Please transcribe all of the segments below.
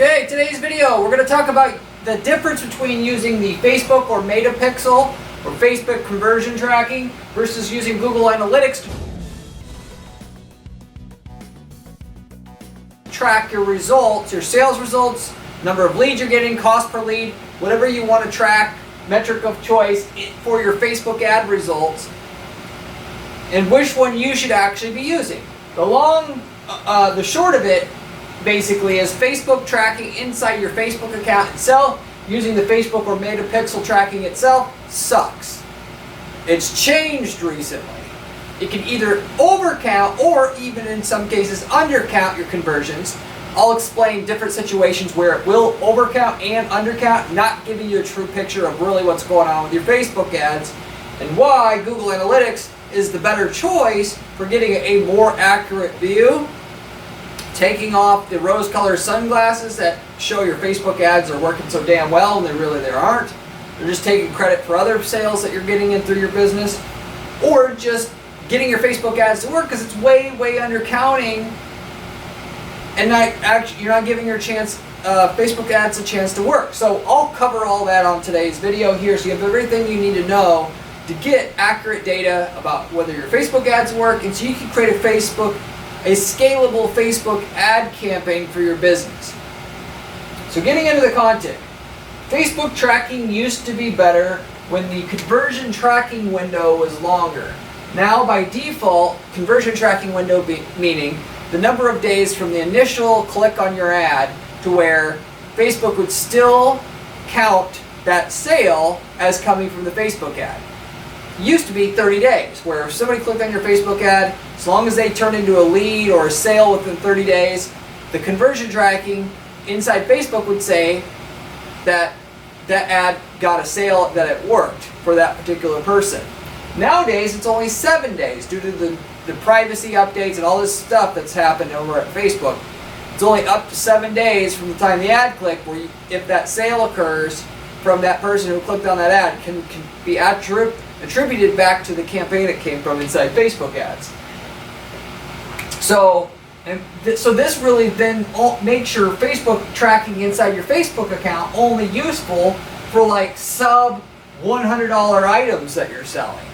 Okay, today's video, we're going to talk about the difference between using the Facebook or Metapixel or Facebook conversion tracking versus using Google Analytics to track your results, your sales results, number of leads you're getting, cost per lead, whatever you want to track, metric of choice for your Facebook ad results, and which one you should actually be using. The short of it basically is Facebook tracking inside your Facebook account itself using the Facebook or Metapixel tracking itself sucks. It's changed recently. It can either overcount or even in some cases undercount your conversions. I'll explain different situations where it will overcount and undercount, not giving you a true picture of really what's going on with your Facebook ads, and why Google Analytics is the better choice for getting a more accurate view, taking off the rose-colored sunglasses that show your Facebook ads are working so damn well and they aren't. They're just taking credit for other sales that you're getting in through your business, or just getting your Facebook ads to work because it's way undercounting, and you're not giving your Facebook ads a chance to work. So I'll cover all that on today's video here, so you have everything you need to know to get accurate data about whether your Facebook ads work, and so you can create a scalable Facebook ad campaign for your business. So getting into the content, Facebook tracking used to be better when the conversion tracking window was longer. Now by default, conversion tracking window meaning the number of days from the initial click on your ad to where Facebook would still count that sale as coming from the Facebook ad. It used to be 30 days, where if somebody clicked on your Facebook ad, as long as they turned into a lead or a sale within 30 days, the conversion tracking inside Facebook would say that that ad got a sale, that it worked for that particular person. Nowadays, it's only 7 days due to the privacy updates and all this stuff that's happened over at Facebook. It's only up to 7 days from the time the ad clicked, where if that sale occurs from that person who clicked on that ad, can be attributed back to the campaign it came from inside Facebook ads. So this really then makes your Facebook tracking inside your Facebook account only useful for like sub $100 items that you're selling,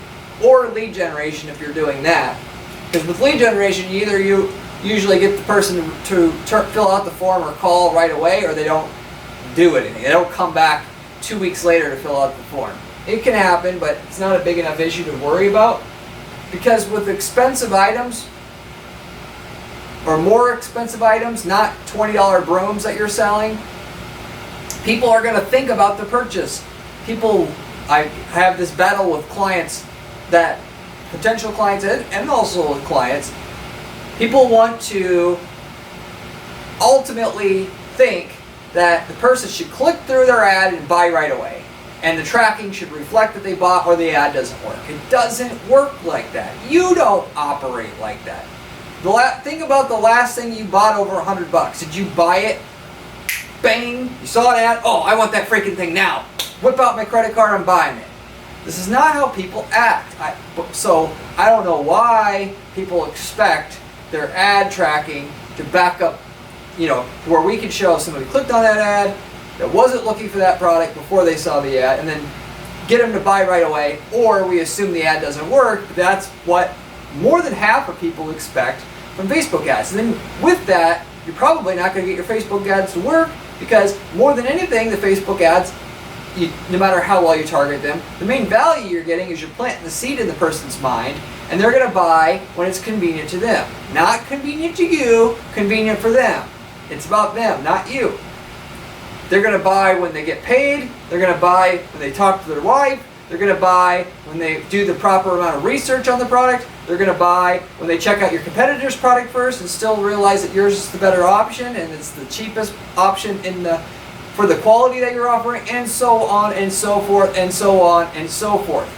or lead generation if you're doing that. Because with lead generation, you usually get the person to fill out the form or call right away, or they don't do anything. They don't come back 2 weeks later to fill out the form. It can happen, but it's not a big enough issue to worry about, because with expensive items, or more expensive items, not $20 brooms that you're selling, people are going to think about the purchase. I have this battle with clients, that potential clients and also with clients, people want to ultimately think that the person should click through their ad and buy right away, and the tracking should reflect that they bought, or the ad doesn't work. It doesn't work like that. You don't operate like that. Think about the last thing you bought over $100. Did you buy it? Bang! You saw an ad. Oh, I want that freaking thing now. Whip out my credit card. I'm buying it. This is not how people act. So I don't know why people expect their ad tracking to back up, where we can show somebody clicked on that ad that wasn't looking for that product before they saw the ad, and then get them to buy right away, or we assume the ad doesn't work. That's what more than half of people expect from Facebook ads. And then with that, you're probably not going to get your Facebook ads to work, because more than anything, the Facebook ads, no matter how well you target them, the main value you're getting is you're planting the seed in the person's mind, and they're going to buy when it's convenient to them. Not convenient to you, convenient for them. It's about them, not you. They're going to buy when they get paid. They're going to buy when they talk to their wife. They're going to buy when they do the proper amount of research on the product. They're going to buy when they check out your competitor's product first and still realize that yours is the better option and it's the cheapest option for the quality that you're offering, and so on and so forth and so on and so forth.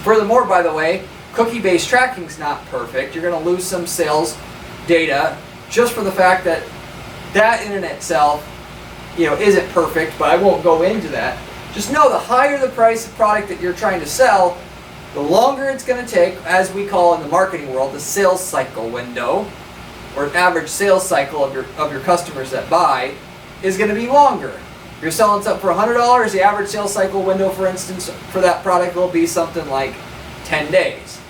Furthermore, by the way, cookie-based tracking is not perfect. You're going to lose some sales data just for the fact that in and itself, isn't perfect, but I won't go into that. Just know the higher the price of product that you're trying to sell, the longer it's going to take, as we call in the marketing world, the sales cycle window, or average sales cycle of your customers that buy is going to be longer. You're selling something for $100, the average sales cycle window, for instance, for that product will be something like 10 days.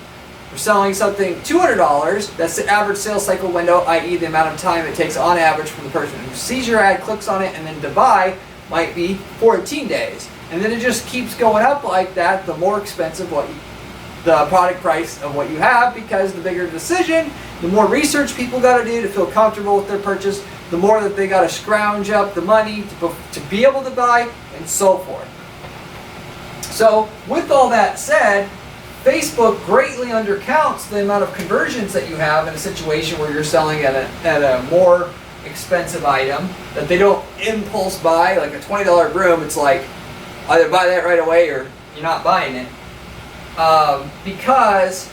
You're selling something $200, that's the average sales cycle window, i.e. the amount of time it takes on average from the person who sees your ad, clicks on it, and then to buy might be 14 days. And then it just keeps going up like that, the more expensive the product price of what you have, because the bigger the decision, the more research people got to do to feel comfortable with their purchase, the more that they got to scrounge up the money to be able to buy, and so forth. So with all that said, Facebook greatly undercounts the amount of conversions that you have in a situation where you're selling at a more expensive item that they don't impulse buy, like a $20 broom. It's like either buy that right away or you're not buying it, because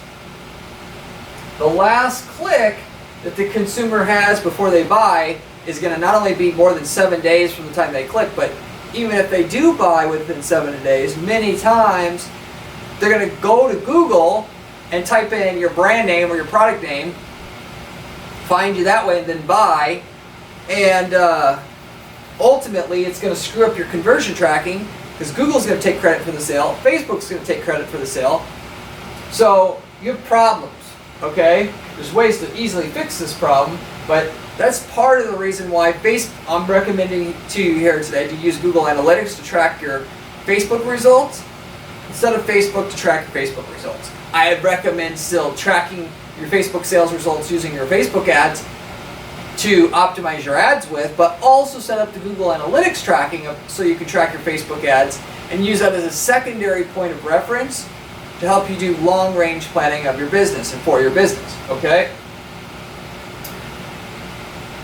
the last click that the consumer has before they buy is going to not only be more than 7 days from the time they click, but even if they do buy within 7 days, many times they're going to go to Google and type in your brand name or your product name, find you that way, and then buy. And ultimately, it's going to screw up your conversion tracking, because Google's going to take credit for the sale, Facebook's going to take credit for the sale. So you have problems, okay? There's ways to easily fix this problem, but that's part of the reason why I'm recommending to you here today to use Google Analytics to track your Facebook results instead of Facebook to track your Facebook results. I recommend still tracking your Facebook sales results using your Facebook ads to optimize your ads with, but also set up the Google Analytics tracking so you can track your Facebook ads and use that as a secondary point of reference to help you do long-range planning of your business and for your business, okay?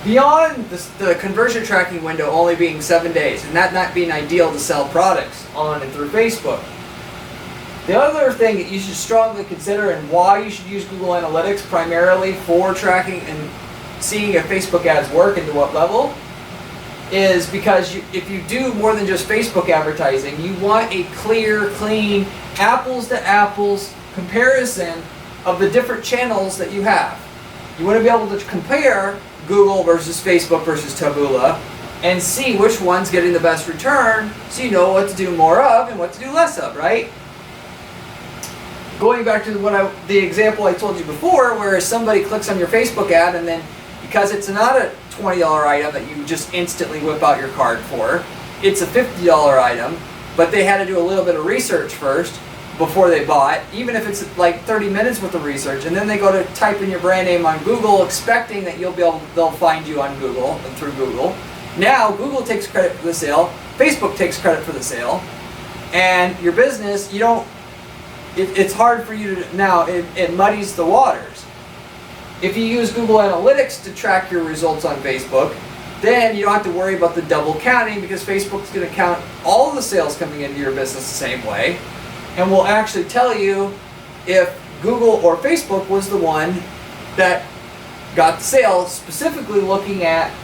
Beyond the conversion tracking window only being 7 days, and that not being ideal to sell products on and through Facebook, the other thing that you should strongly consider and why you should use Google Analytics primarily for tracking and seeing if Facebook ads work and to what level is because if you do more than just Facebook advertising, you want a clear, clean, apples to apples comparison of the different channels that you have. You want to be able to compare Google versus Facebook versus Taboola and see which one's getting the best return so you know what to do more of and what to do less of, right? Going back to the example I told you before, where somebody clicks on your Facebook ad and then because it's not a $20 item that you just instantly whip out your card for, it's a $50 item, but they had to do a little bit of research first before they bought, even if it's like 30 minutes worth of research, and then they go to type in your brand name on Google expecting that they'll find you on Google and through Google. Now Google takes credit for the sale, Facebook takes credit for the sale, and your business, it's hard for you to, now it muddies the waters. If you use Google Analytics to track your results on Facebook, then you don't have to worry about the double counting because Facebook's going to count all the sales coming into your business the same way and will actually tell you if Google or Facebook was the one that got the sale, specifically looking at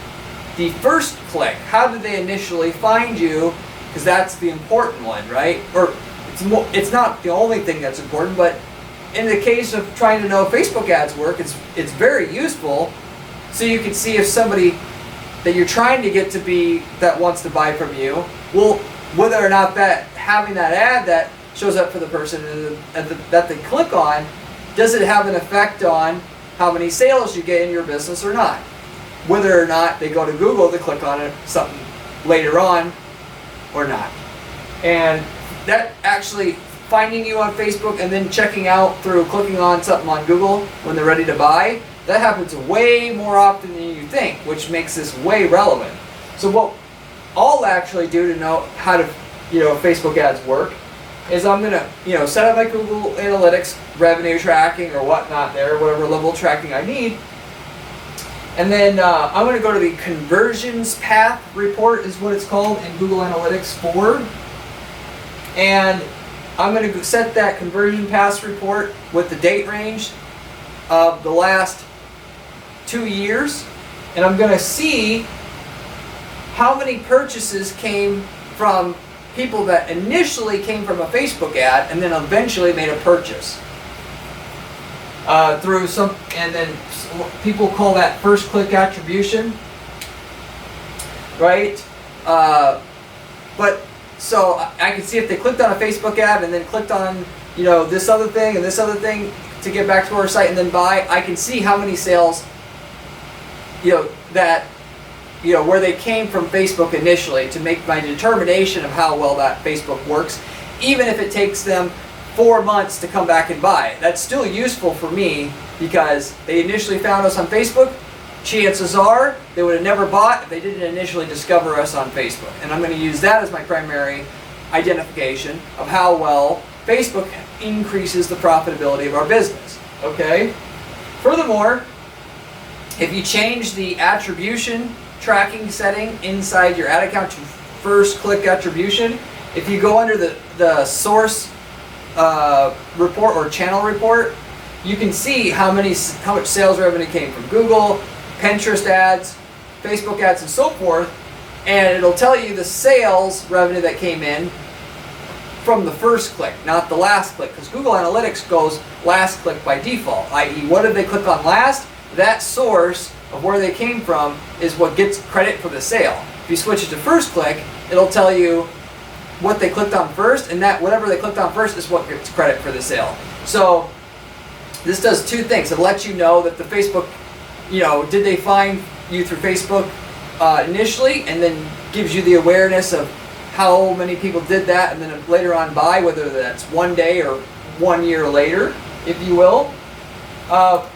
the first click. How did they initially find you? Because that's the important one, right? Or it's not the only thing that's important, but in the case of trying to know if Facebook ads work, it's very useful so you can see if somebody that you're trying to get to be that wants to buy from you, whether or not that having that ad that shows up for the person that they click on, does it have an effect on how many sales you get in your business or not? Whether or not they go to Google to click on it something later on or not. And that actually finding you on Facebook and then checking out through clicking on something on Google when they're ready to buy, that happens way more often than you think, which makes this way relevant. So what I'll actually do to know how to, Facebook ads work is I'm gonna, set up my Google Analytics revenue tracking or whatnot there, whatever level of tracking I need. And then I'm gonna go to the conversions path report is what it's called in Google Analytics 4. And I'm going to set that conversion path report with the date range of the last 2 years, and I'm going to see how many purchases came from people that initially came from a Facebook ad and then eventually made a purchase. through some, and then people call that first click attribution, right? But so I can see if they clicked on a Facebook ad and then clicked on, you know, this other thing and this other thing to get back to our site and then buy. I can see how many sales, you know, that, you know, where they came from Facebook initially to make my determination of how well that Facebook works, even if it takes them 4 months to come back and buy. That's still useful for me because they initially found us on Facebook. Chances are they would have never bought if they didn't initially discover us on Facebook. And I'm going to use that as my primary identification of how well Facebook increases the profitability of our business. Okay? Furthermore, if you change the attribution tracking setting inside your ad account to first click attribution, if you go under the source report or channel report, you can see how much sales revenue came from Google, Pinterest ads, Facebook ads, and so forth, and it'll tell you the sales revenue that came in from the first click, not the last click, because Google Analytics goes last click by default, i.e. what did they click on last? That source of where they came from is what gets credit for the sale. If you switch it to first click, it'll tell you what they clicked on first, and that whatever they clicked on first is what gets credit for the sale. So this does two things. It lets you know that the Facebook, you know, did they find you through Facebook initially, and then gives you the awareness of how many people did that, and then later on buy, whether that's 1 day or 1 year later, if you will.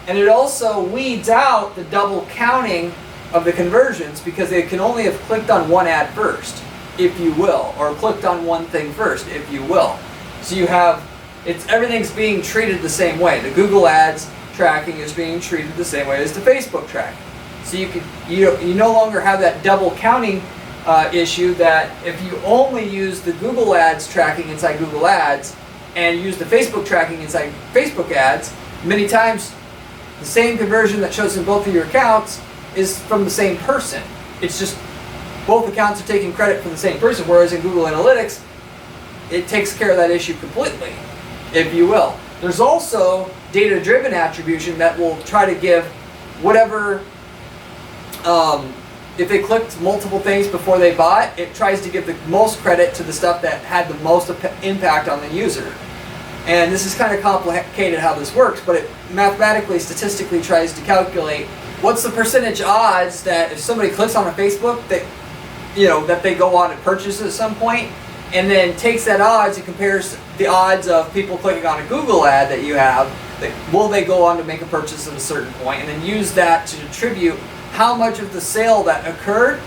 And it also weeds out the double counting of the conversions because they can only have clicked on one ad first, if you will, or clicked on one thing first, if you will. So you have, everything's being treated the same way. The Google ads tracking is being treated the same way as the Facebook tracking. So you no longer have that double counting issue that if you only use the Google ads tracking inside Google ads and use the Facebook tracking inside Facebook ads, many times the same conversion that shows in both of your accounts is from the same person. It's just both accounts are taking credit for the same person, whereas in Google Analytics, it takes care of that issue completely, if you will. There's also data-driven attribution that will try to give whatever, if they clicked multiple things before they bought, it tries to give the most credit to the stuff that had the most impact on the user. And this is kind of complicated how this works, but it mathematically, statistically tries to calculate what's the percentage odds that if somebody clicks on a Facebook that, you know, that they go on and purchase at some point, and then takes that odds and compares the odds of people clicking on a Google ad that you have, will they go on to make a purchase at a certain point, and then use that to attribute how much of the sale that occurred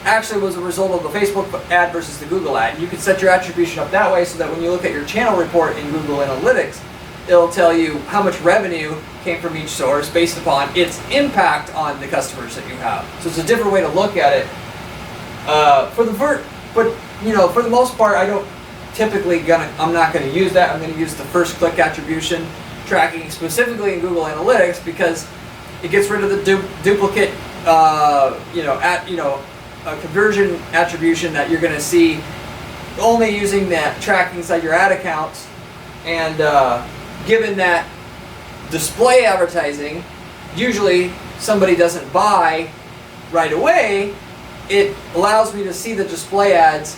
actually was a result of the Facebook ad versus the Google ad. You can set your attribution up that way so that when you look at your channel report in Google Analytics, it'll tell you how much revenue came from each source based upon its impact on the customers that you have. So it's a different way to look at it. But you know, for the most part, I'm not gonna use that. I'm gonna use the first click attribution tracking specifically in Google Analytics because it gets rid of the duplicate, conversion attribution that you're gonna see only using that tracking inside your ad accounts. And given that display advertising, usually somebody doesn't buy right away, it allows me to see the display ads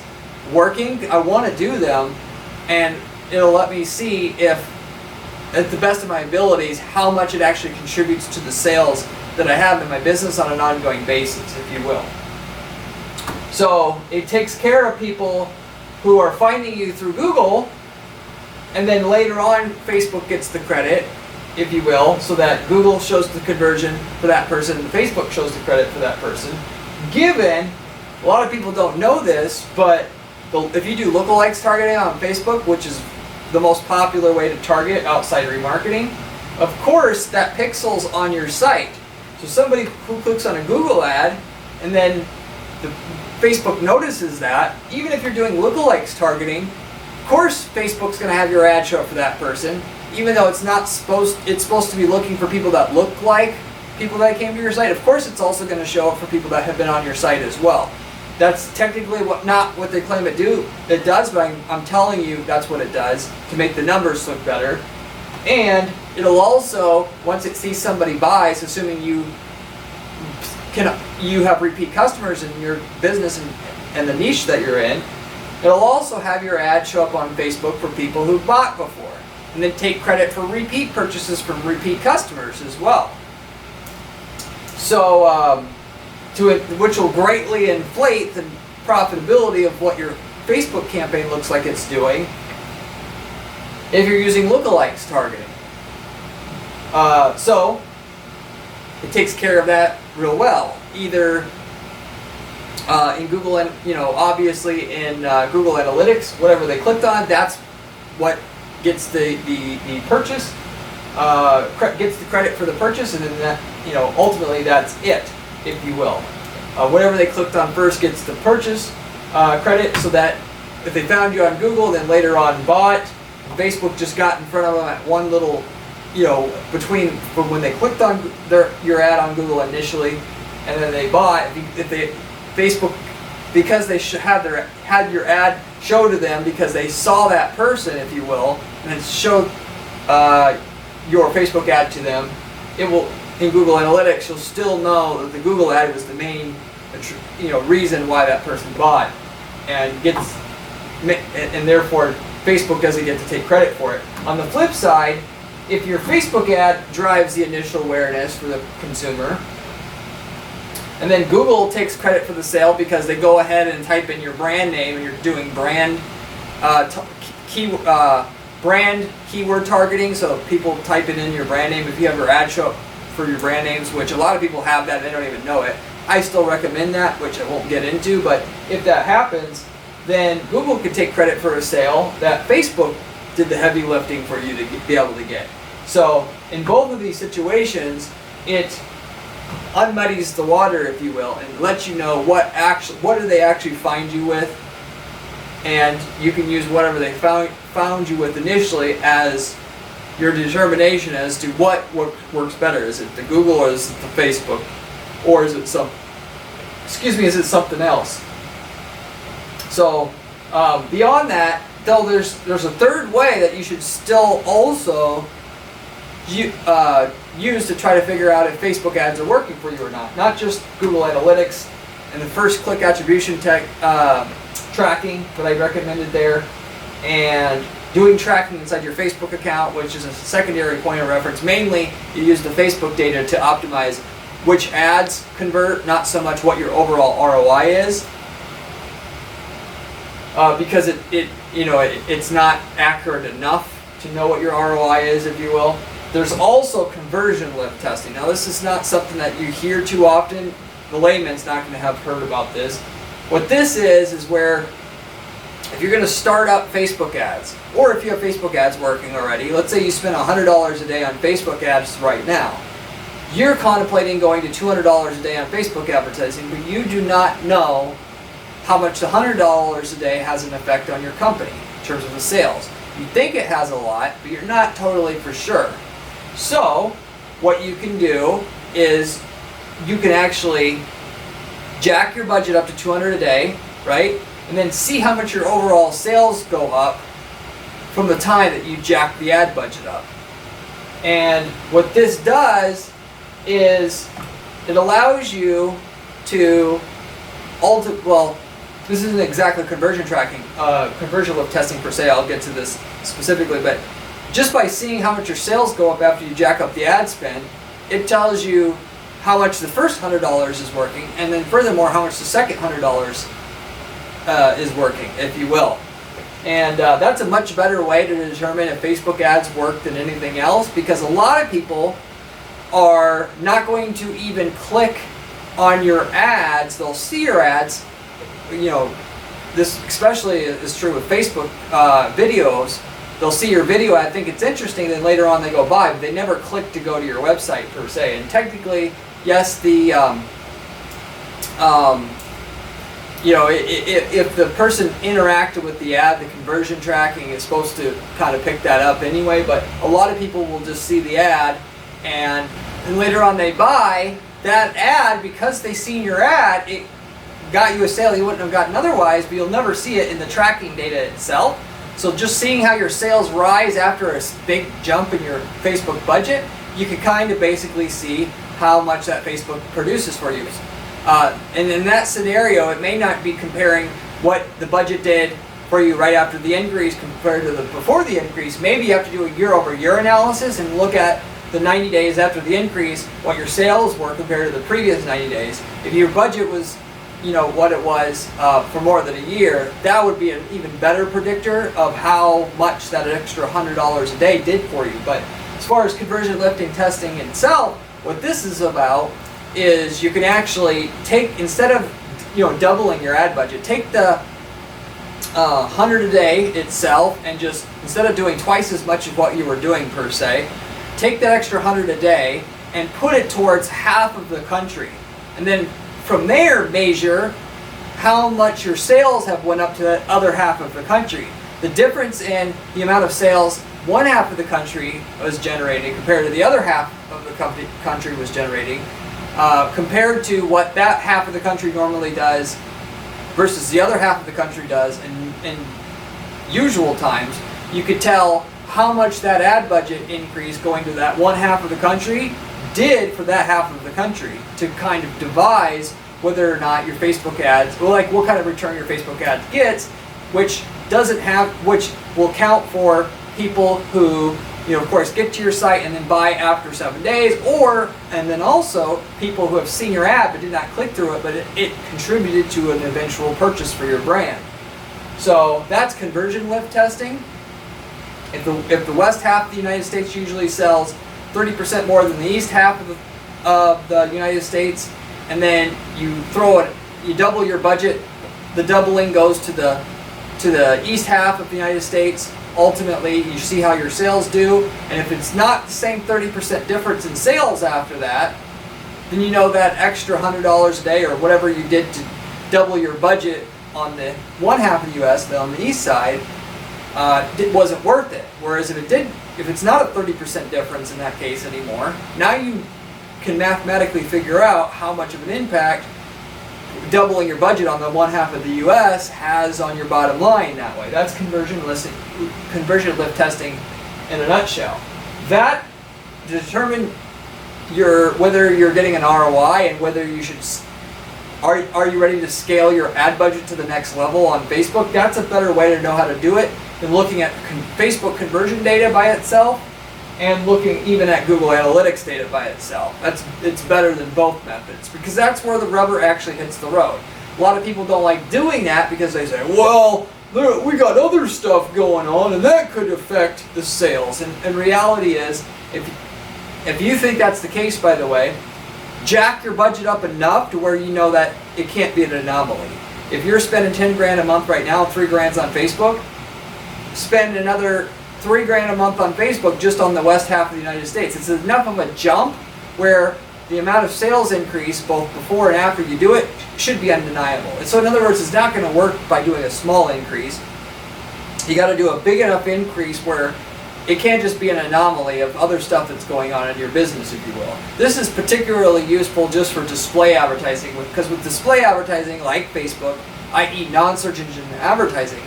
working. I want to do them, and it'll let me see if, at the best of my abilities, how much it actually contributes to the sales that I have in my business on an ongoing basis, if you will. So it takes care of people who are finding you through Google, and then later on Facebook gets the credit, if you will, so that Google shows the conversion for that person and Facebook shows the credit for that person. Given, a lot of people don't know this, but if you do lookalikes targeting on Facebook, which is the most popular way to target outside remarketing, of course that pixels on your site. So somebody who clicks on a Google ad and then Facebook notices that, even if you're doing lookalikes targeting, of course Facebook's going to have your ad show up for that person, even though it's supposed to be looking for people that look like people that came to your site. Of course it's also going to show up for people that have been on your site as well. That's technically not what they claim it does, but I'm telling you that's what it does to make the numbers look better. And It'll also, once it sees somebody buys, assuming you have repeat customers in your business and the niche that you're in, it'll also have your ad show up on Facebook for people who bought before, and then take credit for repeat purchases from repeat customers as well. So, which will greatly inflate the profitability of what your Facebook campaign looks like it's doing if you're using lookalikes targeting. So it takes care of that real well. Either in Google, and obviously in Google Analytics, whatever they clicked on, that's what gets the purchase, gets the credit for the purchase, and then that, ultimately that's it, if you will. Whatever they clicked on first gets the purchase credit, so that if they found you on Google, then later on bought, Facebook just got in front of them at one little, between from when they clicked on your ad on Google initially, and then they bought. Facebook, because they had your ad show to them because they saw that person, if you will, and then showed your Facebook ad to them, it will, in Google Analytics, you'll still know that the Google ad was the main reason why that person bought, and therefore Facebook doesn't get to take credit for it. On the flip side, if your Facebook ad drives the initial awareness for the consumer, and then Google takes credit for the sale because they go ahead and type in your brand name, and you're doing brand keyword targeting, so people type it in your brand name. If you have your ad show up for your brand names, which a lot of people have that, they don't even know it. I still recommend that, which I won't get into, but if that happens, then Google could take credit for a sale that Facebook did the heavy lifting for you to be able to get. So in both of these situations, it unmuddies the water, if you will, and lets you know what do they actually find you with, and you can use whatever they found you with initially as your determination as to what works better. Is it the Google, or is it the Facebook, or is it something else? So beyond that, though, there's a third way that you should still also use to try to figure out if Facebook ads are working for you or not. Not just Google Analytics and the first click attribution tracking that I recommended there, and doing tracking inside your Facebook account, which is a secondary point of reference. Mainly, you use the Facebook data to optimize which ads convert, not so much what your overall ROI is, because it's not accurate enough to know what your ROI is, if you will. There's also conversion lift testing. Now, this is not something that you hear too often. The layman's not going to have heard about this. What this is where if you're going to start up Facebook ads, or if you have Facebook ads working already, let's say you spend $100 a day on Facebook ads right now. You're contemplating going to $200 a day on Facebook advertising, but you do not know how much the $100 a day has an effect on your company in terms of the sales. You think it has a lot, but you're not totally for sure. So what you can do is you can actually jack your budget up to $200 a day, right? And then see how much your overall sales go up from the time that you jack the ad budget up. And what this does is it allows you to this isn't exactly conversion tracking, conversion lift testing per se. I'll get to this specifically, but just by seeing how much your sales go up after you jack up the ad spend, it tells you how much the first $100 is working, and then furthermore how much the second $100 is working, if you will. And that's a much better way to determine if Facebook ads work than anything else, because a lot of people are not going to even click on your ads. They'll see your ads. This especially is true with Facebook videos. They'll see your video ad, think it's interesting, then later on they go buy, but they never click to go to your website per se. And technically, yes, the if the person interacted with the ad, the conversion tracking is supposed to kind of pick that up anyway. But a lot of people will just see the ad, and later on they buy that ad because they seen your ad. It got you a sale you wouldn't have gotten otherwise, but you'll never see it in the tracking data itself. So just seeing how your sales rise after a big jump in your Facebook budget, you can kind of basically see how much that Facebook produces for you. And in that scenario, it may not be comparing what the budget did for you right after the increase compared to the before the increase. Maybe you have to do a year-over-year analysis and look at the 90 days after the increase, what your sales were compared to the previous 90 days. If your budget was, what it was for more than a year, that would be an even better predictor of how much that extra $100 a day did for you. But as far as conversion lifting testing itself, what this is about is you can actually take, instead of doubling your ad budget, take the 100 a day itself and just, instead of doing twice as much of what you were doing per se, take that extra 100 a day and put it towards half of the country. And then from there, measure how much your sales have went up to that other half of the country. The difference in the amount of sales one half of the country was generating compared to the other half of the country was generating, compared to what that half of the country normally does versus the other half of the country does in usual times, you could tell how much that ad budget increase going to that one half of the country did for that half of the country, to kind of devise whether or not your Facebook ads, well, like what kind of return your Facebook ads gets, which will count for people who, of course, get to your site and then buy after 7 days, and then also people who have seen your ad but did not click through it, but it contributed to an eventual purchase for your brand. So that's conversion lift testing. If the west half of the United States usually sells 30% more than the east half of the United States, and then you double your budget, the doubling goes to the east half of the United States. Ultimately, you see how your sales do, and if it's not the same 30% difference in sales after that, then you know that extra $100 a day or whatever you did to double your budget on the one half of the U.S., on the east side, it wasn't worth it. Whereas if it's not a 30% difference in that case anymore, now you can mathematically figure out how much of an impact doubling your budget on the one half of the U.S. has on your bottom line that way. That's conversion lift testing in a nutshell. That to determine whether you're getting an ROI and whether you should. Are you ready to scale your ad budget to the next level on Facebook? That's a better way to know how to do it than looking at Facebook conversion data by itself and looking even at Google Analytics data by itself. It's better than both methods, because that's where the rubber actually hits the road. A lot of people don't like doing that because they say, well, we got other stuff going on and that could affect the sales. And reality is, if you think that's the case, by the way, jack your budget up enough to where you know that it can't be an anomaly. If you're spending 10 grand a month right now, 3 grand's on Facebook, spend another 3 grand a month on Facebook just on the west half of the United States. It's enough of a jump where the amount of sales increase both before and after you do it should be undeniable. And so in other words, it's not going to work by doing a small increase. You got to do a big enough increase where it can't just be an anomaly of other stuff that's going on in your business, if you will. This is particularly useful just for display advertising, because with display advertising like Facebook, i.e. non-search engine advertising,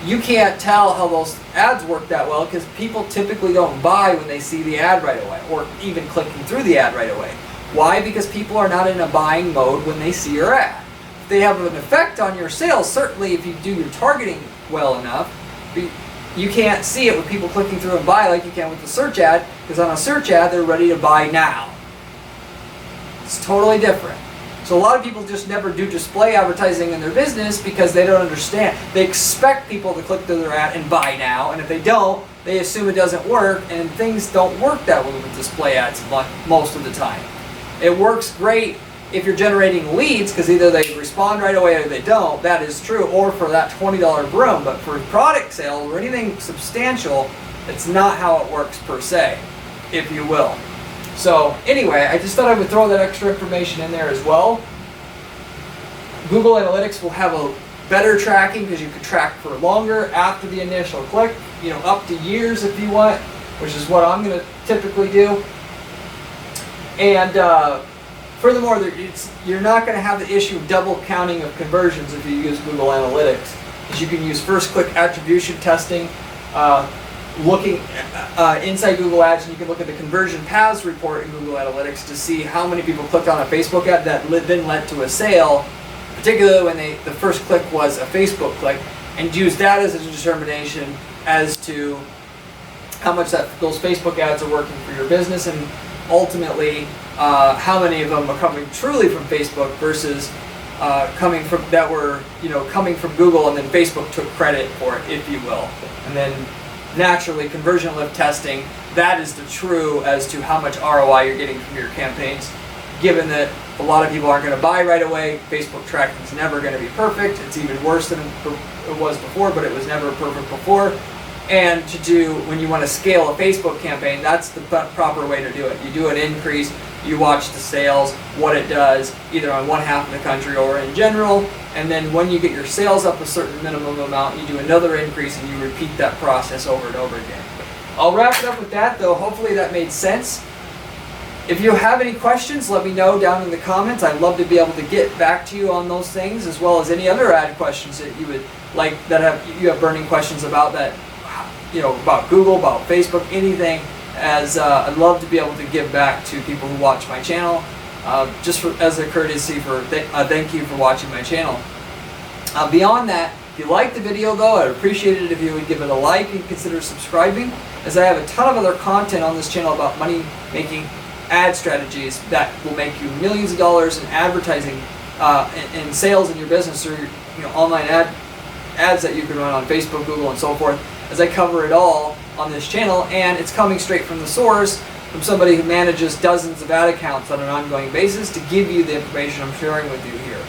you can't tell how those ads work that well because people typically don't buy when they see the ad right away, or even clicking through the ad right away. Why? Because people are not in a buying mode when they see your ad. They have an effect on your sales, certainly if you do your targeting well enough. You can't see it with people clicking through and buy like you can with the search ad, because on a search ad they're ready to buy now. It's totally different. So a lot of people just never do display advertising in their business because they don't understand. They expect people to click through their ad and buy now, and if they don't, they assume it doesn't work, and things don't work that way with display ads most of the time. It works great if you're generating leads, because either they respond right away or they don't. That is true, or for that $20 broom. But for product sales or anything substantial, it's not how it works per se, if you will. So anyway, I just thought I would throw that extra information in there as well. Google Analytics will have a better tracking because you can track for longer after the initial click, up to years if you want, which is what I'm going to typically do. And furthermore, you're not going to have the issue of double counting of conversions if you use Google Analytics. is you can use first-click attribution testing, looking inside Google Ads, and you can look at the conversion paths report in Google Analytics to see how many people clicked on a Facebook ad that then led to a sale, particularly when the first click was a Facebook click, and use that as a determination as to how much those Facebook ads are working for your business, and ultimately how many of them are coming truly from Facebook versus coming from Google, and then Facebook took credit for it, if you will. And then naturally, conversion lift testing, that is the true as to how much ROI you're getting from your campaigns. Given that a lot of people aren't going to buy right away, Facebook tracking is never going to be perfect. It's even worse than it was before, but it was never perfect before. And when you want to scale a Facebook campaign, that's the proper way to do it. You do an increase, you watch the sales, what it does, either on one half of the country or in general, and then when you get your sales up a certain minimum amount, you do another increase and you repeat that process over and over again. I'll wrap it up with that though. Hopefully that made sense. If you have any questions, let me know down in the comments. I'd love to be able to get back to you on those things, as well as any other ad questions that you would like, you have burning questions about that, about Google, about Facebook, anything. I'd love to be able to give back to people who watch my channel, as a courtesy thank you for watching my channel. Beyond that, if you liked the video though, I'd appreciate it if you would give it a like and consider subscribing, as I have a ton of other content on this channel about money making ad strategies that will make you millions of dollars in advertising and sales in your business, or online ads that you can run on Facebook, Google, and so forth, as I cover it all on this channel, and it's coming straight from the source, from somebody who manages dozens of ad accounts on an ongoing basis to give you the information I'm sharing with you here.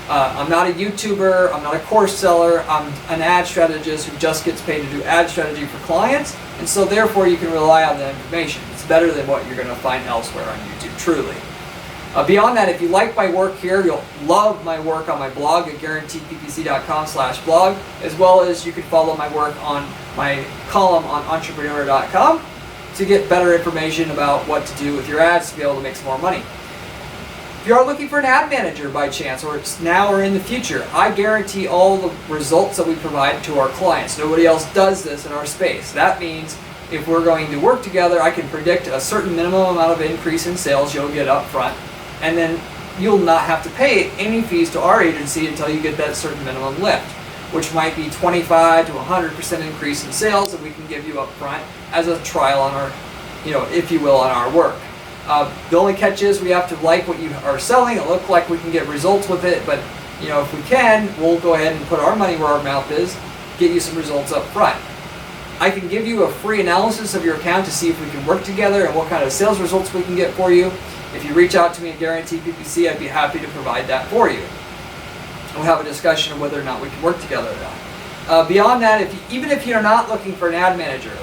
I'm not a YouTuber, I'm not a course seller, I'm an ad strategist who just gets paid to do ad strategy for clients, and so therefore you can rely on the information. It's better than what you're going to find elsewhere on YouTube, truly. Beyond that, if you like my work here, you'll love my work on my blog at guaranteedppc.com/blog, as well as you can follow my work on my column on entrepreneur.com to get better information about what to do with your ads to be able to make some more money. If you are looking for an ad manager by chance, or it's now or in the future, I guarantee all the results that we provide to our clients. Nobody else does this in our space. That means if we're going to work together, I can predict a certain minimum amount of increase in sales you'll get up front, and then you'll not have to pay any fees to our agency until you get that certain minimum lift, which might be 25 to 100% increase in sales that we can give you up front as a trial on our, if you will, on our work. The only catch is we have to like what you are selling. It look like we can get results with it, but if we can, we'll go ahead and put our money where our mouth is, get you some results up front. I can give you a free analysis of your account to see if we can work together and what kind of sales results we can get for you. If you reach out to me at Guaranteed PPC, I'd be happy to provide that for you. We'll have a discussion of whether or not we can work together or not. Beyond that, even if you're not looking for an ad manager,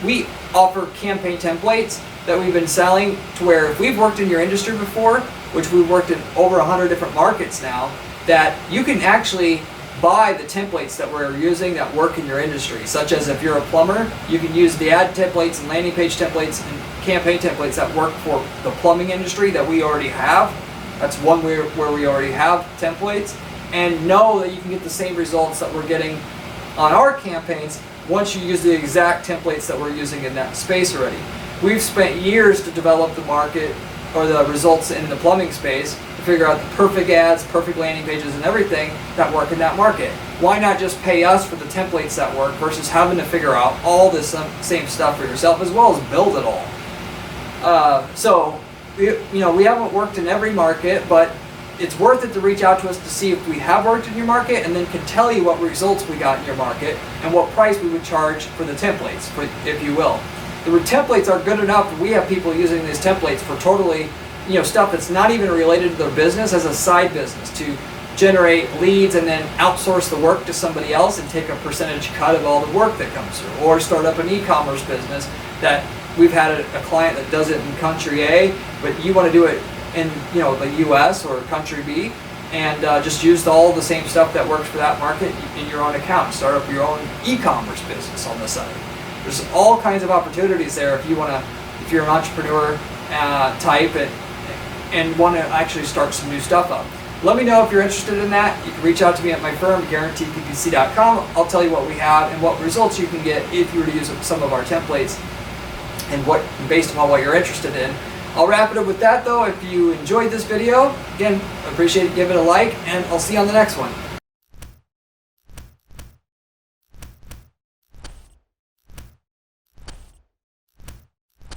we offer campaign templates that we've been selling to where if we've worked in your industry before, which we've worked in over 100 different markets now, that you can actually buy the templates that we're using that work in your industry. Such as if you're a plumber, you can use the ad templates and landing page templates and campaign templates that work for the plumbing industry that we already have. That's one where we already have templates, and know that you can get the same results that we're getting on our campaigns once you use the exact templates that we're using in that space already. We've spent years to develop the market or the results in the plumbing space to figure out the perfect ads, perfect landing pages, and everything that work in that market. Why not just pay us for the templates that work versus having to figure out all this same stuff for yourself, as well as build it all? We haven't worked in every market, but it's worth it to reach out to us to see if we have worked in your market, and then can tell you what results we got in your market and what price we would charge for the templates, if you will. The templates are good enough. We have people using these templates for totally, stuff that's not even related to their business as a side business, to generate leads and then outsource the work to somebody else and take a percentage cut of all the work that comes through, or start up an e-commerce business that we've had a client that does it in country A, but you want to do it in the US or country B, and just use all the same stuff that works for that market in your own account. Start up your own e-commerce business on the side. There's all kinds of opportunities there if if you're an entrepreneur type and want to actually start some new stuff up. Let me know if you're interested in that. You can reach out to me at my firm, guaranteedppc.com. I'll tell you what we have and what results you can get if you were to use some of our templates and what based upon what you're interested in. I'll wrap it up with that though. If you enjoyed this video, again, appreciate it, give it a like, and I'll see you on the next one.